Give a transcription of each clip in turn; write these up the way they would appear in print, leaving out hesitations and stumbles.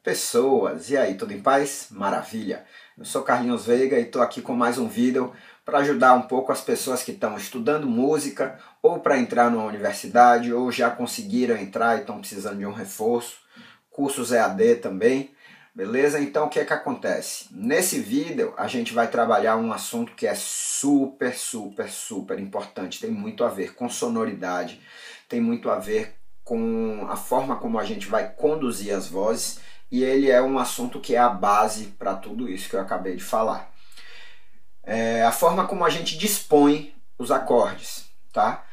pessoas! E aí, tudo em paz? Maravilha! Eu sou Carlinhos Veiga e estou aqui com mais um vídeo para ajudar um pouco as pessoas que estão estudando música ou para entrar numa universidade ou já conseguiram entrar e estão precisando de um reforço, cursos EAD também, beleza? Então o que é que acontece? Nesse vídeo a gente vai trabalhar um assunto que é super importante, tem muito a ver com sonoridade, tem muito a ver com a forma como a gente vai conduzir as vozes, e ele é um assunto que é a base para tudo isso que eu acabei de falar. A forma como a gente dispõe os acordes, tá?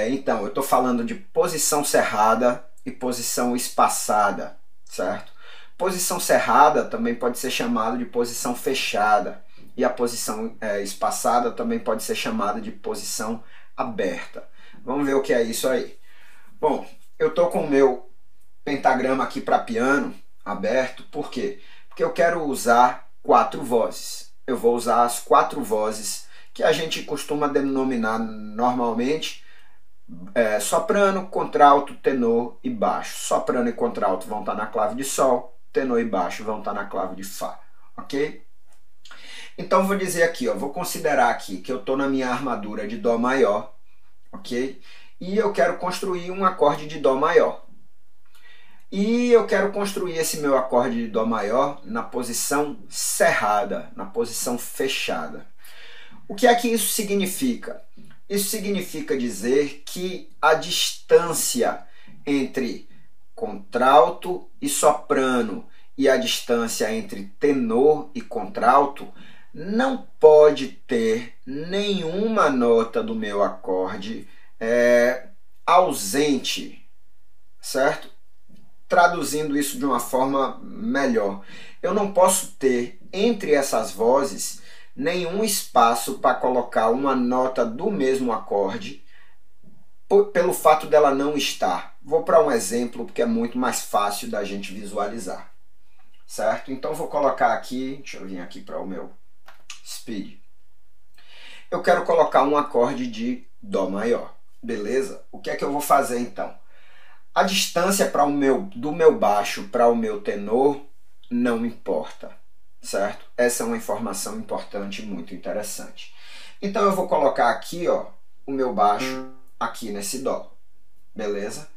Então, eu estou falando de posição cerrada e posição espaçada, certo? Posição cerrada também pode ser chamada de posição fechada, e a posição espaçada também pode ser chamada de posição aberta. Vamos ver o que é isso aí. Bom, eu estou com o meu pentagrama aqui para piano aberto, por quê? Porque eu quero usar 4 vozes. Eu vou usar as 4 vozes que a gente costuma denominar normalmente soprano, contralto, tenor e baixo. Soprano e contralto vão estar na clave de Sol, tenor e baixo vão estar na clave de Fá, ok? Então vou dizer aqui, ó, vou considerar aqui que eu estou na minha armadura de Dó maior, ok? E eu quero construir um acorde de Dó maior. E eu quero construir esse meu acorde de Dó maior na posição cerrada, na posição fechada. O que é que isso significa? Isso significa dizer que a distância entre contralto e soprano e a distância entre tenor e contralto não pode ter nenhuma nota do meu acorde ausente, certo? Traduzindo isso de uma forma melhor, eu não posso ter entre essas vozes nenhum espaço para colocar uma nota do mesmo acorde pelo fato dela não estar. Vou para um exemplo porque é muito mais fácil da gente visualizar, certo? Então vou colocar aqui, deixa eu vir aqui para o meu speed. Eu quero colocar um acorde de Dó maior, beleza? O que é que eu vou fazer então? A distância do meu baixo para o meu tenor não importa, certo? Essa é uma informação importante e muito interessante. Então eu vou colocar aqui, ó, o meu baixo aqui nesse Dó, beleza?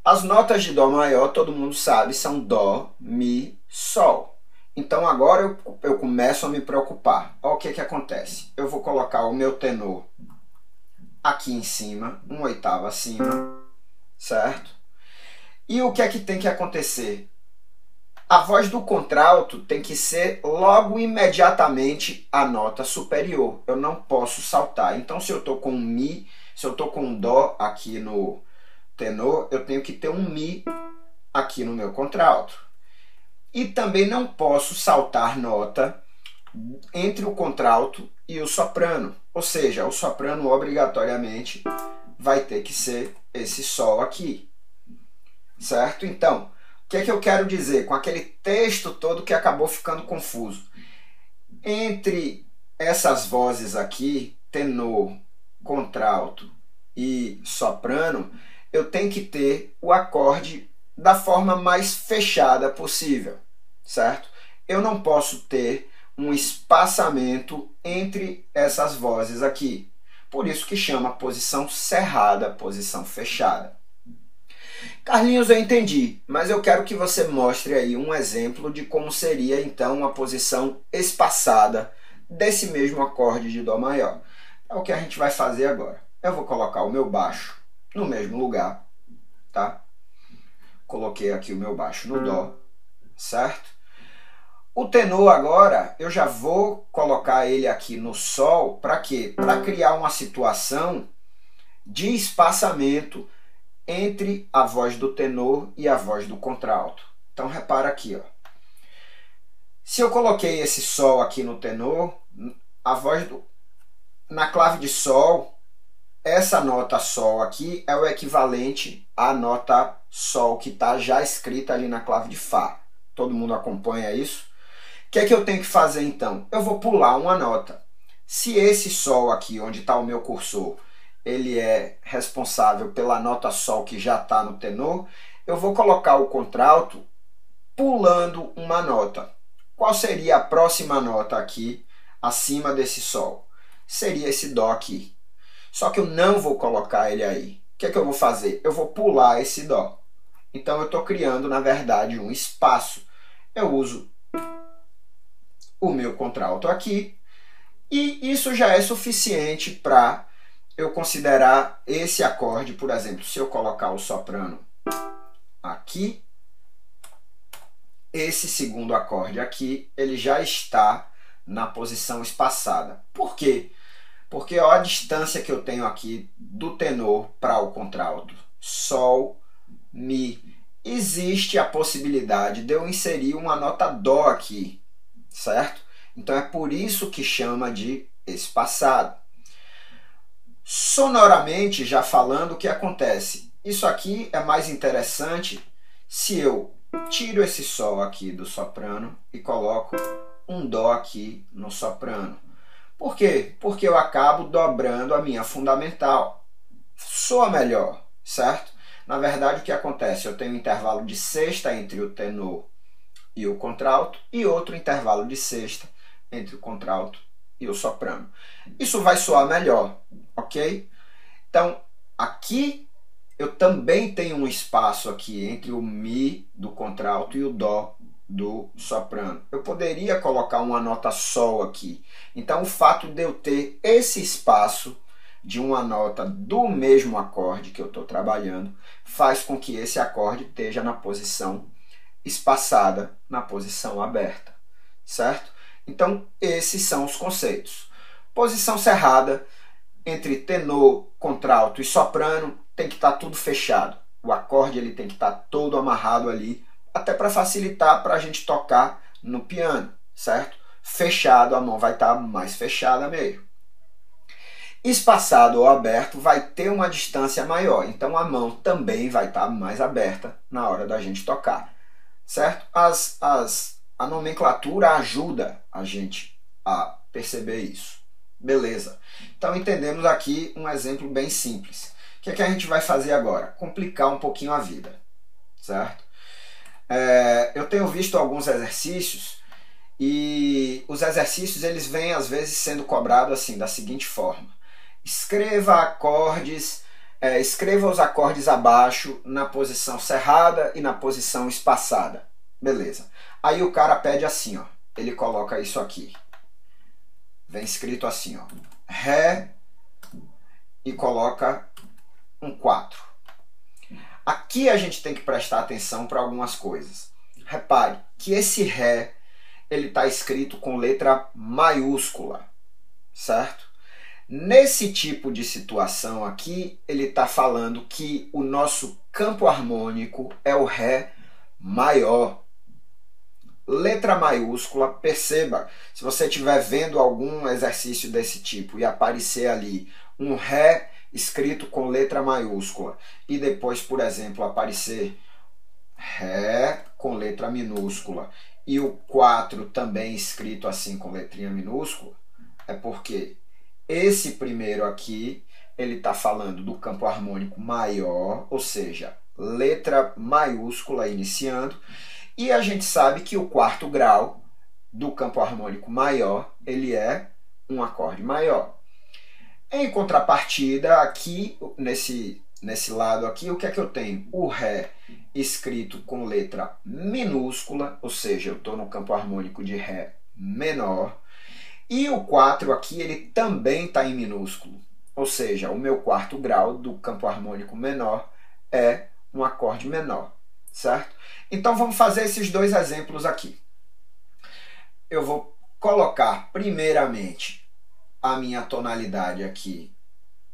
As notas de Dó maior, todo mundo sabe, são Dó, Mi, Sol. Então agora eu começo a me preocupar. Olha o que que acontece. Eu vou colocar o meu tenor aqui em cima, uma oitava acima, certo? E o que é que tem que acontecer? A voz do contralto tem que ser logo imediatamente a nota superior. Eu não posso saltar. Então, se eu estou com um Mi, se eu estou com um Dó aqui no tenor, eu tenho que ter um Mi aqui no meu contralto. E também não posso saltar nota entre o contralto e o soprano. Ou seja, o soprano obrigatoriamente vai ter que ser esse Sol aqui, certo? Então, o que é que eu quero dizer com aquele texto todo que acabou ficando confuso? Entre essas vozes aqui, tenor, contralto e soprano, eu tenho que ter o acorde da forma mais fechada possível, certo? Eu não posso ter um espaçamento entre essas vozes aqui. Por isso que chama posição cerrada, posição fechada. Carlinhos, eu entendi, mas eu quero que você mostre aí um exemplo de como seria então uma posição espaçada desse mesmo acorde de Dó maior. É o que a gente vai fazer agora. Eu vou colocar o meu baixo no mesmo lugar, tá? Coloquei aqui o meu baixo no Dó, certo? O tenor agora, eu já vou colocar ele aqui no Sol, para quê? Para criar uma situação de espaçamento entre a voz do tenor e a voz do contralto. Então repara aqui, ó. Se eu coloquei esse Sol aqui no tenor, a voz na clave de Sol, essa nota Sol aqui é o equivalente à nota Sol que está já escrita ali na clave de Fá. Todo mundo acompanha isso? O que é que eu tenho que fazer então? Eu vou pular uma nota. Se esse Sol aqui, onde está o meu cursor, ele é responsável pela nota Sol que já está no tenor, eu vou colocar o contralto pulando uma nota. Qual seria a próxima nota aqui, acima desse Sol? Seria esse Dó aqui. Só que eu não vou colocar ele aí. O que é que eu vou fazer? Eu vou pular esse Dó. Então eu estou criando, na verdade, um espaço. Eu uso o meu contralto aqui. E isso já é suficiente para eu considerar esse acorde, por exemplo, se eu colocar o soprano aqui, esse segundo acorde aqui, ele já está na posição espaçada. Por quê? Porque olha a distância que eu tenho aqui do tenor para o contralto. Sol, Mi. Existe a possibilidade de eu inserir uma nota Dó aqui, certo? Então é por isso que chama de espaçado. Sonoramente, já falando, o que acontece? Isso aqui é mais interessante se eu tiro esse Sol aqui do soprano e coloco um Dó aqui no soprano. Por quê? Porque eu acabo dobrando a minha fundamental. Soa melhor, certo? Na verdade, o que acontece? Eu tenho um intervalo de sexta entre o tenor e o contralto e outro intervalo de sexta entre o contralto e o soprano. Isso vai soar melhor, ok? Então, aqui eu também tenho um espaço aqui entre o Mi do contralto e o Dó do soprano. Eu poderia colocar uma nota Sol aqui. Então, o fato de eu ter esse espaço de uma nota do mesmo acorde que eu estou trabalhando faz com que esse acorde esteja na posição espaçada, na posição aberta, certo? Então, esses são os conceitos. Posição cerrada, entre tenor, contralto e soprano, tem que estar tudo fechado. O acorde ele tem que estar todo amarrado ali, até para facilitar para a gente tocar no piano, certo? Fechado, a mão vai estar mais fechada mesmo. Espaçado ou aberto vai ter uma distância maior, então a mão também vai estar mais aberta na hora da gente tocar, certo? A nomenclatura ajuda a gente a perceber isso. Beleza. Então entendemos aqui um exemplo bem simples. O que é que a gente vai fazer agora? Complicar um pouquinho a vida, certo? Eu tenho visto alguns exercícios e os exercícios eles vêm às vezes sendo cobrados assim, da seguinte forma. Escreva os acordes abaixo na posição cerrada e na posição espaçada. Beleza. Aí o cara pede assim, ó, ele coloca isso aqui. Vem escrito assim, ó, Ré e coloca um 4. Aqui a gente tem que prestar atenção para algumas coisas. Repare que esse Ré ele está escrito com letra maiúscula, certo? Nesse tipo de situação aqui, ele está falando que o nosso campo harmônico é o Ré maior. Letra maiúscula, perceba, se você estiver vendo algum exercício desse tipo e aparecer ali um Ré escrito com letra maiúscula e depois, por exemplo, aparecer Ré com letra minúscula e o 4 também escrito assim com letrinha minúscula, é porque esse primeiro aqui, ele está falando do campo harmônico maior, ou seja, letra maiúscula iniciando, e a gente sabe que o quarto grau do campo harmônico maior, ele é um acorde maior. Em contrapartida, aqui, nesse lado aqui, o que é que eu tenho? O Ré escrito com letra minúscula, ou seja, eu estou no campo harmônico de Ré menor, e o 4 aqui, ele também está em minúsculo, ou seja, o meu quarto grau do campo harmônico menor é um acorde menor, certo? Então vamos fazer esses dois exemplos aqui. Eu vou colocar primeiramente a minha tonalidade aqui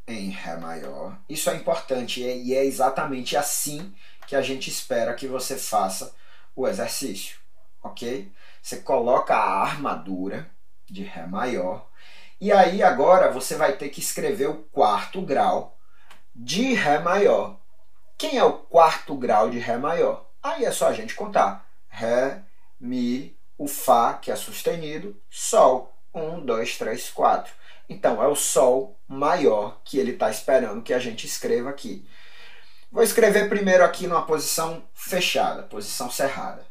em Ré maior. Isso é importante e é exatamente assim que a gente espera que você faça o exercício, ok? Você coloca a armadura de Ré maior e aí agora você vai ter que escrever o quarto grau de Ré maior. Quem é o quarto grau de Ré maior? Aí é só a gente contar. Ré, Mi, o Fá, que é sustenido, Sol. 1, 2, 3, 4. Então, é o Sol maior que ele está esperando que a gente escreva aqui. Vou escrever primeiro aqui numa posição fechada, posição cerrada.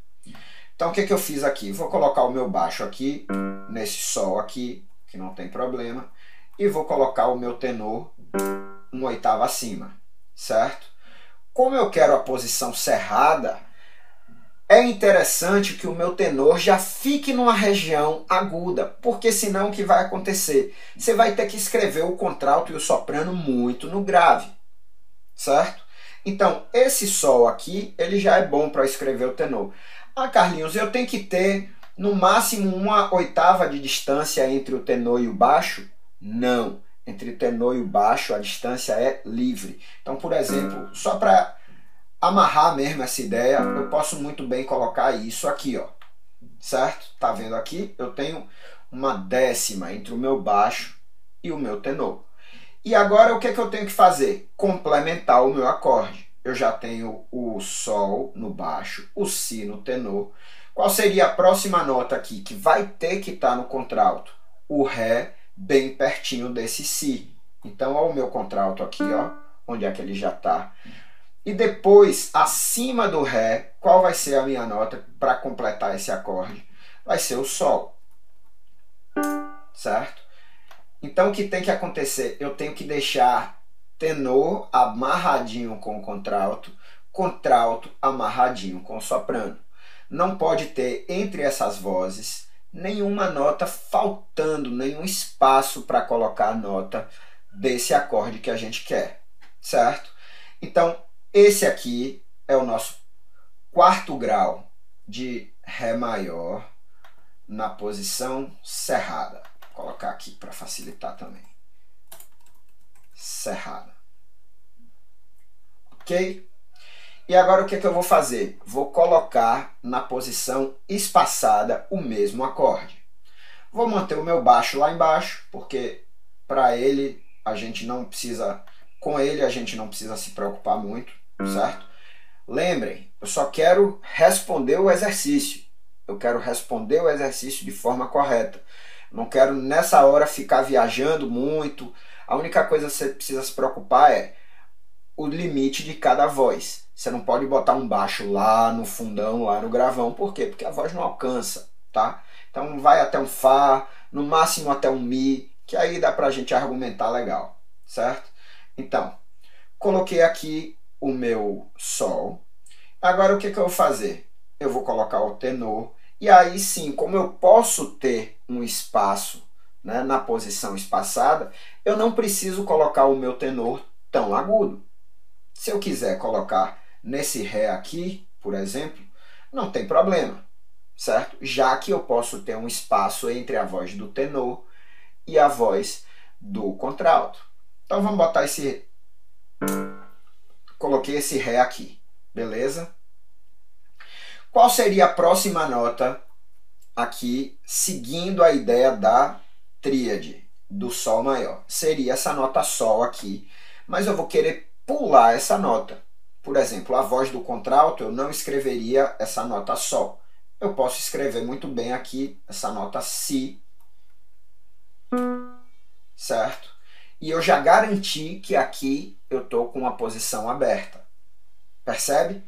Então o que eu fiz aqui? Vou colocar o meu baixo aqui, nesse sol aqui, que não tem problema, e vou colocar o meu tenor uma oitava acima, certo? Como eu quero a posição cerrada, é interessante que o meu tenor já fique numa região aguda, porque senão o que vai acontecer? Você vai ter que escrever o contralto e o soprano muito no grave, certo? Então, esse sol aqui, ele já é bom para escrever o tenor. Ah, Carlinhos, eu tenho que ter no máximo uma oitava de distância entre o tenor e o baixo? Não. Entre o tenor e o baixo, a distância é livre. Então, por exemplo, só para amarrar mesmo essa ideia, eu posso muito bem colocar isso aqui, ó. Certo? Tá vendo aqui? Eu tenho uma décima entre o meu baixo e o meu tenor. E agora o que eu tenho que fazer? Complementar o meu acorde. Eu já tenho o sol no baixo, o si no tenor. Qual seria a próxima nota aqui que vai ter que estar no contralto? O ré, bem pertinho desse si. Então, olha o meu contralto aqui, ó, onde é que ele já está. E depois, acima do ré, qual vai ser a minha nota para completar esse acorde? Vai ser o sol. Certo? Então, o que tem que acontecer? Eu tenho que deixar tenor amarradinho com o contralto, contralto amarradinho com o soprano. Não pode ter entre essas vozes nenhuma nota faltando, nenhum espaço para colocar a nota desse acorde que a gente quer, certo? Então, esse aqui é o nosso quarto grau de Ré maior na posição cerrada. Vou colocar aqui para facilitar também. Cerrada. Ok? E agora o que eu vou fazer? Vou colocar na posição espaçada o mesmo acorde. Vou manter o meu baixo lá embaixo, porque para ele a gente não precisa, com ele a gente não precisa se preocupar muito, certo? Lembrem, eu só quero responder o exercício. Eu quero responder o exercício de forma correta. Não quero nessa hora ficar viajando muito. A única coisa que você precisa se preocupar é o limite de cada voz. Você não pode botar um baixo lá no fundão, lá no gravão. Por quê? Porque a voz não alcança, tá? Então vai até um Fá, no máximo até um Mi, que aí dá pra gente argumentar legal, certo? Então, coloquei aqui o meu Sol. Agora o que eu vou fazer? Eu vou colocar o tenor. E aí sim, como eu posso ter um espaço, né, na posição espaçada, eu não preciso colocar o meu tenor tão agudo. Se eu quiser colocar nesse Ré aqui, por exemplo, não tem problema, certo? Já que eu posso ter um espaço entre a voz do tenor e a voz do contralto. Então vamos botar esse... Coloquei esse Ré aqui, beleza? Qual seria a próxima nota aqui, seguindo a ideia da tríade do Sol maior? Seria essa nota Sol aqui, mas eu vou querer pular essa nota. Por exemplo, a voz do contralto, eu não escreveria essa nota Sol. Eu posso escrever muito bem aqui essa nota Si, certo? E eu já garanti que aqui eu estou com uma posição aberta. Percebe?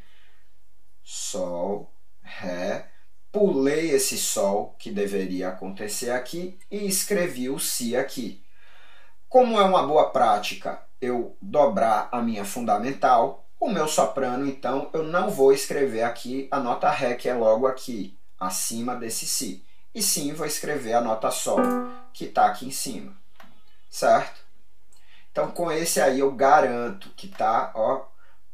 Sol, Ré, pulei esse Sol que deveria acontecer aqui e escrevi o Si aqui. Como é uma boa prática eu dobrar a minha fundamental, o meu soprano, então, eu não vou escrever aqui a nota Ré, que é logo aqui, acima desse Si. E sim, vou escrever a nota Sol, que está aqui em cima. Certo? Então, com esse aí eu garanto que está, ó,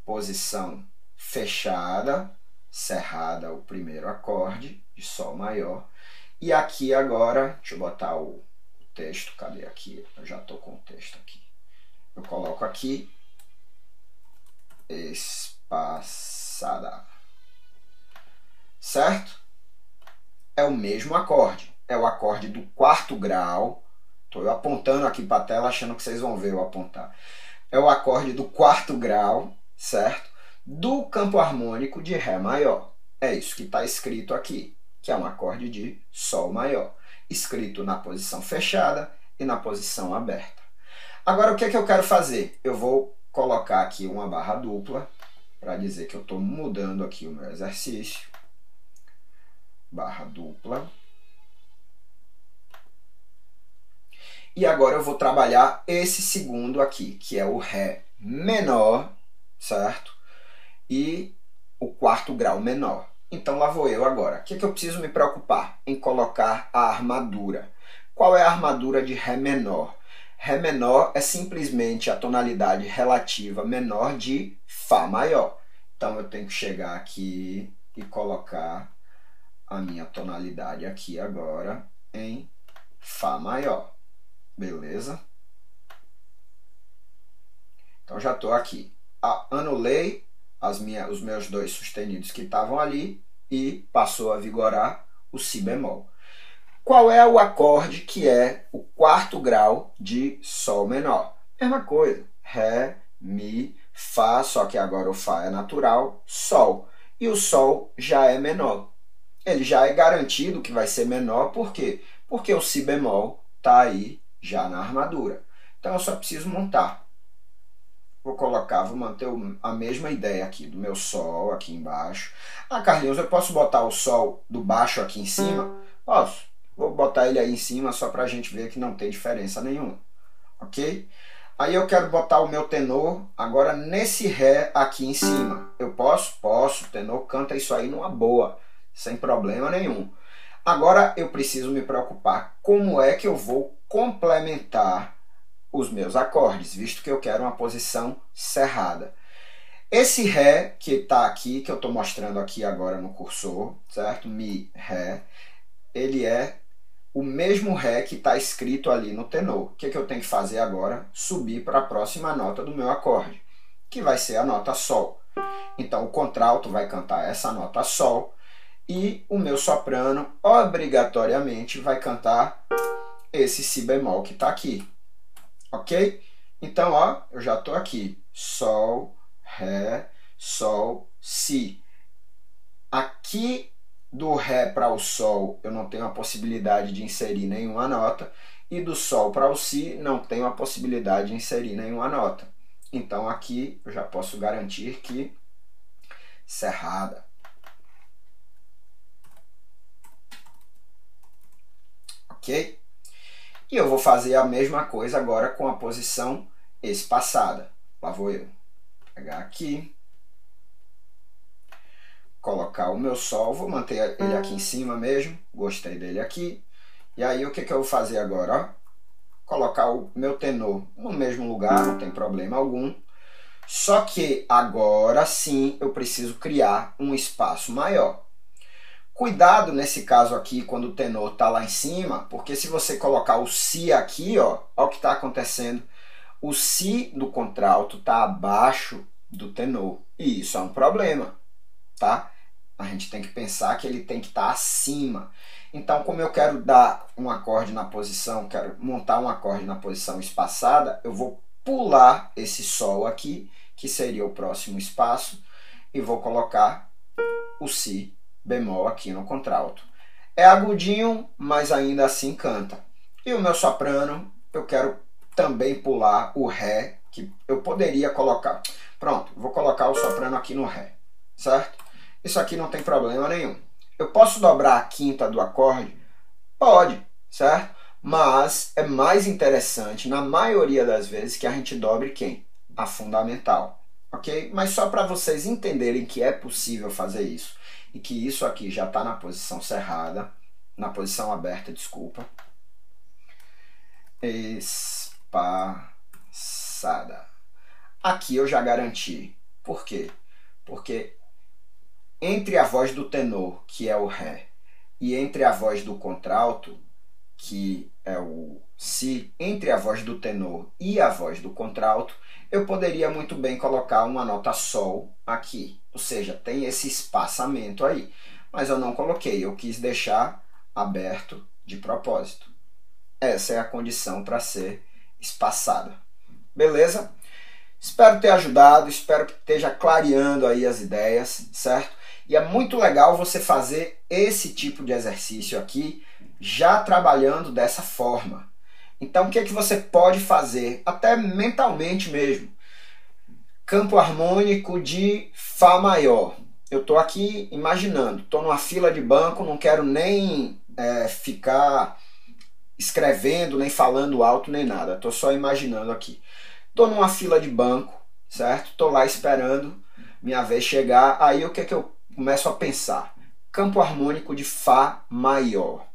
posição fechada, cerrada, o primeiro acorde de Sol maior. E aqui agora, deixa eu botar o texto, cadê aqui? Eu já estou com o texto aqui. Eu coloco aqui, espaçada. Certo? É o mesmo acorde. É o acorde do quarto grau. Estou apontando aqui para a tela achando que vocês vão ver eu apontar. É o acorde do quarto grau, certo? Do campo harmônico de Ré maior. É isso que está escrito aqui, que é um acorde de Sol maior. Escrito na posição fechada e na posição aberta. Agora, o que eu quero fazer? Eu vou colocar aqui uma barra dupla, para dizer que eu estou mudando aqui o meu exercício. barra dupla. E agora eu vou trabalhar esse segundo aqui, que é o Ré menor, certo? E o quarto grau menor. Então lá vou eu agora. O que eu preciso me preocupar? Em colocar a armadura. Qual é a armadura de Ré menor? Ré menor é simplesmente a tonalidade relativa menor de Fá maior. Então eu tenho que chegar aqui e colocar a minha tonalidade aqui agora em Fá maior. Beleza? Então já estou aqui. Anulei os meus dois sustenidos que estavam ali e passou a vigorar o Si bemol. Qual é o acorde que é o quarto grau de Sol menor? Mesma coisa. Ré, Mi, Fá, só que agora o Fá é natural, Sol. E o Sol já é menor. Ele já é garantido que vai ser menor, por quê? Porque o Si bemol está aí já na armadura. Então eu só preciso montar. Vou manter a mesma ideia aqui do meu Sol aqui embaixo. Ah, Carlinhos, eu posso botar o Sol do baixo aqui em cima? Posso. Vou botar ele aí em cima só para a gente ver que não tem diferença nenhuma. Ok? Aí eu quero botar o meu tenor agora nesse Ré aqui em cima. Eu posso? Posso. O tenor canta isso aí numa boa, sem problema nenhum. Agora eu preciso me preocupar como é que eu vou complementar os meus acordes, visto que eu quero uma posição cerrada. Esse Ré que está aqui, que eu estou mostrando aqui agora no cursor, certo? Mi, Ré, ele é o mesmo Ré que está escrito ali no tenor. O que eu tenho que fazer agora? Subir para a próxima nota do meu acorde, que vai ser a nota Sol. Então o contralto vai cantar essa nota Sol, e o meu soprano, obrigatoriamente, vai cantar esse Si bemol que está aqui. Ok? Então, ó, eu já estou aqui. Sol, Ré, Sol, Si. Aqui do Ré para o Sol, eu não tenho a possibilidade de inserir nenhuma nota. E do Sol para o Si, não tenho a possibilidade de inserir nenhuma nota. Então, aqui eu já posso garantir que cerrada. Ok? E eu vou fazer a mesma coisa agora com a posição espaçada. Lá vou eu. Pegar aqui. Colocar o meu Sol. Vou manter ele aqui em cima mesmo. Gostei dele aqui. E aí o que eu vou fazer agora? Ó, colocar o meu tenor no mesmo lugar, não tem problema algum. Só que agora sim eu preciso criar um espaço maior. Cuidado nesse caso aqui, quando o tenor está lá em cima, porque se você colocar o Si aqui, ó, olha o que está acontecendo. O Si do contralto está abaixo do tenor. E isso é um problema, tá? A gente tem que pensar que ele tem que estar acima. Então, como eu quero dar um acorde na posição, quero montar um acorde na posição espaçada, eu vou pular esse Sol aqui, que seria o próximo espaço, e vou colocar o Si bemol aqui no contralto. É agudinho, mas ainda assim canta. E o meu soprano, eu quero também pular o Ré, que eu poderia colocar. Pronto, vou colocar o soprano aqui no Ré, certo? Isso aqui não tem problema nenhum. Eu posso dobrar a quinta do acorde? Pode, certo? Mas é mais interessante, na maioria das vezes, que a gente dobre quem? A fundamental, ok? Mas só para vocês entenderem que é possível fazer isso, e que isso aqui já está na posição cerrada, na posição aberta, desculpa. Espaçada. Aqui eu já garanti. Por quê? Porque entre a voz do tenor, que é o Ré, e entre a voz do contralto, que é o Si, entre a voz do tenor e a voz do contralto, eu poderia muito bem colocar uma nota Sol aqui. Ou seja, tem esse espaçamento aí. Mas eu não coloquei, eu quis deixar aberto de propósito. Essa é a condição para ser espaçada. Beleza? Espero ter ajudado, espero que esteja clareando aí as ideias, certo? E é muito legal você fazer esse tipo de exercício aqui, já trabalhando dessa forma. Então, o que é que você pode fazer, até mentalmente mesmo? Campo harmônico de Fá maior. eu estou aqui imaginando, estou numa fila de banco, não quero nem ficar escrevendo, nem falando alto, nem nada. Estou só imaginando aqui. Estou numa fila de banco, certo? Estou lá esperando minha vez chegar. Aí o que é que eu começo a pensar? Campo harmônico de Fá maior.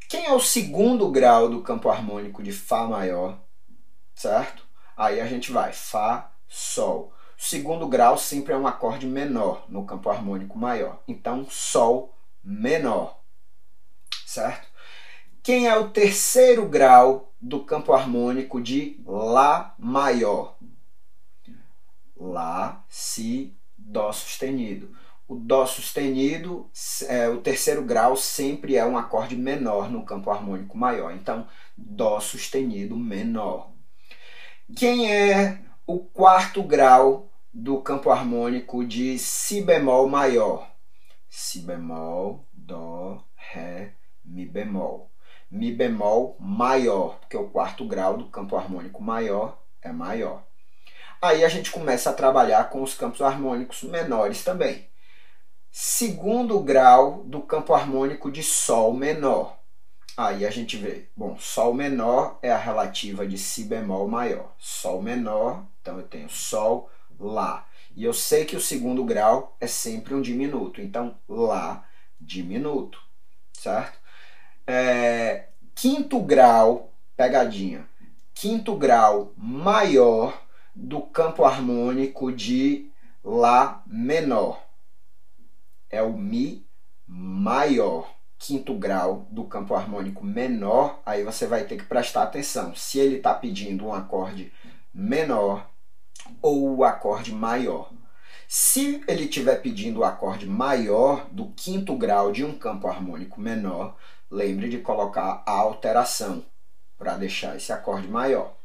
Quem é o segundo grau do campo harmônico de Fá maior? Certo? Aí a gente vai Fá, Sol. O segundo grau sempre é um acorde menor no campo harmônico maior. Então, Sol menor. Certo? Quem é o terceiro grau do campo harmônico de Lá maior? Lá, Si, Dó sustenido. O Dó sustenido, o terceiro grau sempre é um acorde menor no campo harmônico maior. Então, Dó sustenido menor. Quem é o quarto grau do campo harmônico de Si bemol maior? Si bemol, Dó, Ré, Mi bemol. Mi bemol maior, porque o quarto grau do campo harmônico maior é maior. Aí a gente começa a trabalhar com os campos harmônicos menores também. Segundo grau do campo harmônico de Sol menor. Aí a gente vê, bom, Sol menor é a relativa de Si bemol maior. Sol menor, então eu tenho Sol, Lá. E eu sei que o segundo grau é sempre um diminuto, então Lá diminuto, certo? Quinto grau, pegadinha, quinto grau maior do campo harmônico de Lá menor. É o Mi maior. Quinto grau do campo harmônico menor, aí você vai ter que prestar atenção se ele está pedindo um acorde menor ou o acorde maior. Se ele estiver pedindo o acorde maior do quinto grau de um campo harmônico menor, lembre de colocar a alteração para deixar esse acorde maior.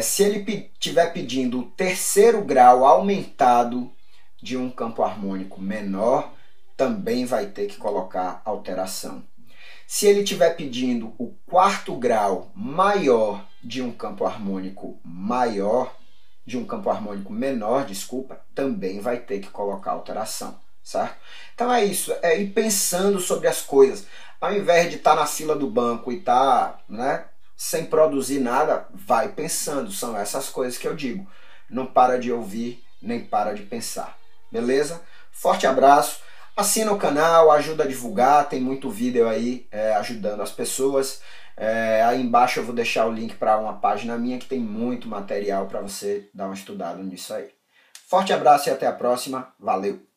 Se ele estiver pedindo o terceiro grau aumentado de um campo harmônico menor, também vai ter que colocar alteração. Se ele estiver pedindo o quarto grau maior de um campo harmônico maior, de um campo harmônico menor, desculpa, também vai ter que colocar alteração, certo? Então é isso, é ir pensando sobre as coisas. Ao invés de estar na fila do banco e estar, sem produzir nada, vai pensando. São essas coisas que eu digo. Não para de ouvir, nem para de pensar. Beleza? Forte abraço. Assina o canal, ajuda a divulgar, tem muito vídeo aí ajudando as pessoas. Aí embaixo eu vou deixar o link para uma página minha que tem muito material para você dar uma estudada nisso aí. Forte abraço e até a próxima. Valeu!